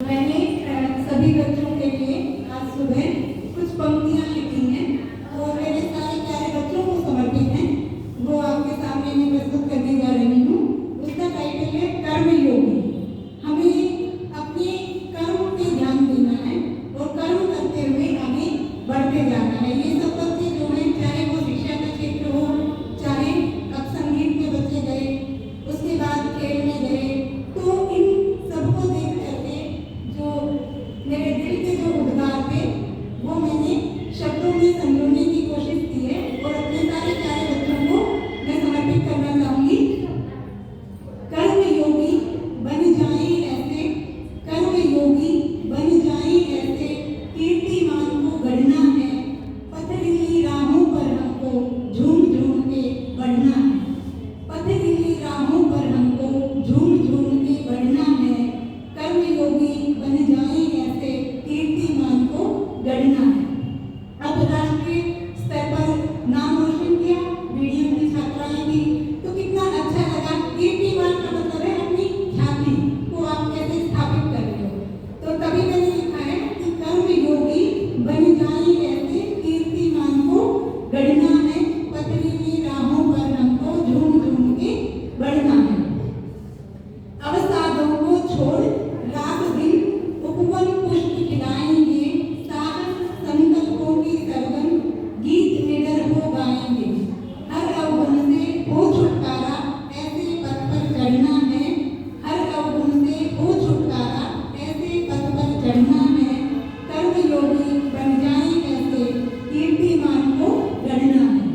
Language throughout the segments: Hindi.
मैंने सभी बच्चों के लिए आज सुबह कुछ पंक्तियाँ लिखी हैं और मेरे सारे प्यारे बच्चों को समर्पित हैं। वो आपके सामने मैं प्रस्तुत करने जा रही हूँ। उसका टाइटल है कर्मयोगी। हमें अपने कर्म पे ध्यान देना है और कर्म करते हुए आगे बढ़ते जाना है। ये सब बच्चे जो हैं, चाहे वो शिक्षा का क्षेत्र हो, चाहे अब संगीत में बच्चे गए, उसके बाद खेल में गए, तो इन सबको देख करके जो मेरे दिल के जो उद्गार थे वो मैंने शब्दों में संजोने की कोशिश की है और अपने सारे प्यारे बच्चों को मैं समर्पित करना चाहूंगी। कर्म योगी बन जाए ऐसे, कर्म योगी बन जाए ऐसे, कीर्तिमान को गढ़ना है, पथरीली राहों पर हमको झूम झूम के बढ़ना है, पथरीली राहों पर हमको झूम झूम के बढ़ना है, कर्म योगी बन जाए ऐसे, कीर्तिमान को गढ़ना है। अब राष्ट्रीय स्तर पर नाम रोशन किया, मीडियम की छात्राएं भी, तो कितना अच्छा लगा। कीर्तिमान का मतलब है अपनी ख्याति को आप कैसे स्थापित कर रहे हो। तो तभी मैंने लिखा है कि कर्म योगी बन जाए ऐसे, कीर्तिमान को गढ़ना है, पथरीली राहों पर हमको झूम झूम के बढ़ना है। अवसादों को छोड़ रात दिन उपवन पुष्प खिलाएंगे, साहस संकल्पों की सरगम गीत निडर हो गाएंगे, हर अवगुण से हो छुटकारा ऐसे पथ पर चढ़ना है, हर अवगुण से हो छुटकारा ऐसे पथ पर चढ़ना है, कर्म योगी बन जाए ऐसे, कीर्तिमान को गढ़ना है।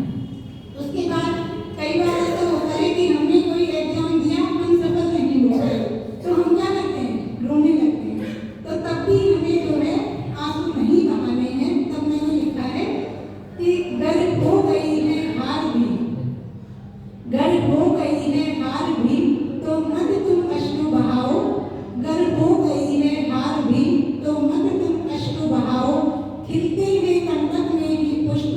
उसके बाद कई बार ऐसा होता है कि हमने कोई एग्जाम दिया, हम सफल नहीं हो गए, तो हम क्या करते हैं, रोने लगते हैं। तो तब भी हमें जो है आंसू नहीं बहाने हैं। तब मैंने लिखा है कि गर्व हो गई है हार भी, गर्व हो गई है हार भी, तो मत तुम अश्रु बहाओ, गर्व हो गई है हार भी, तो मत तुम अश्रु बहाओ, खिलते हुए कंटक में भी पुष्प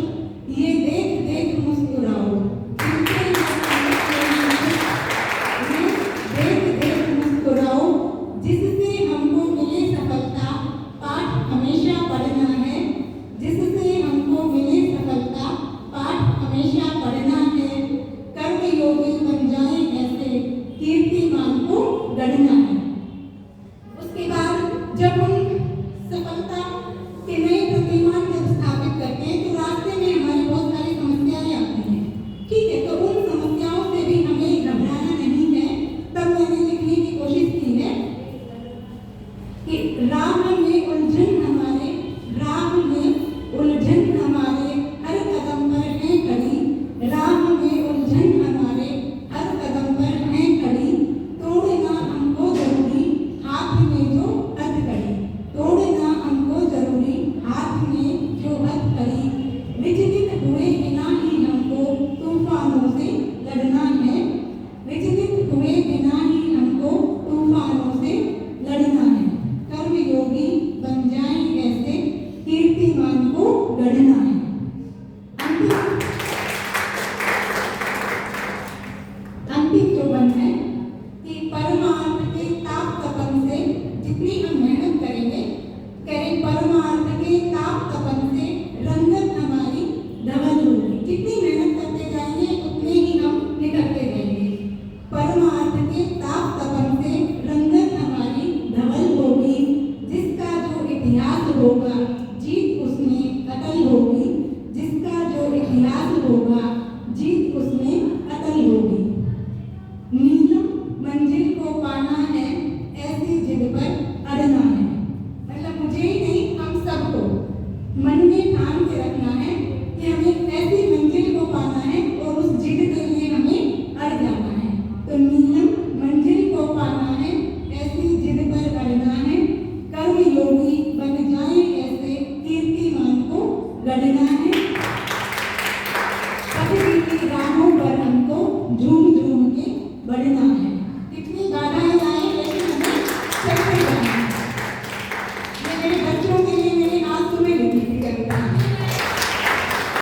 ये देख देख मुस्कुराओ, खिलते हुए कंटक में भी पुष्प ये देख देख मुस्कुराओ, जिससे हमको मिले सफलता पाठ हमेशा पढ़ना है, जिससे हमको मिले सफलता पाठ हमेशा पढ़ना है, कर्म योगी बन जाए ऐसे, कीर्तिमान को गढ़ना है। उसके बाद जब हम सफलता के नए प्रतिमान जब स्थापित करते हैं तो रास्ते में हमारी बहुत सारी समस्याएं आती हैं। ठीक है, तो उन समस्याओं से भी हमें घबराना नहीं है। तब मैंने लिखने की कोशिश की है कि राह में उलझन हमारे, राह में उलझन हमारे हर कदम पर है खड़ी, राह में उलझन हमारे हर कदम पर है खड़ी, तोड़ना हमको जरूरी हाथ में जो हथकड़ी, तोड़ना हमको जरूरी हाथ में जो हथकड़ी, विचलित हुए बिना ही हमको तूफानों से लड़ना है, विचलित हुए बिना ही हमको तूफानों से लड़ना है, कर्म योगी बन जाए ऐसे, कीर्तिमान को गढ़ना है। अंतिम जो बन है कि परमार्थ के ताप तपन से जितनी हम मेहनत करेंगे, करें परमार्थ के ताप तपन से रंगत हमारी धवल होगी। जितनी मेहनत करते जाएंगे उतने ही हम निकलते जाएंगे। परमार्थ के ताप तपन से रंगत हमारी धवल होगी, जिसका जो इतिहास होगा जीत उसमें अटल होगी, जिसका जो इतिहास होगा जीत उसमें अटल होगी। नीलम मंजिल को पाना है ऐसी जिद पर अड़ना है, मतलब मुझे ही नहीं हम सबको मन में ठान के रखना है कि हमें ऐसी मंजिल को पाना है और उस जिद के लिए हमें अड़ जाना है। तो नीलम मंजिल को पाना है ऐसी जिद पर अड़ना है, कर्म योगी बन जाए ऐसे, कीर्तिमान को गढ़ना है, पथरीली राहों पर हमको झूम झूम के बढ़ना है।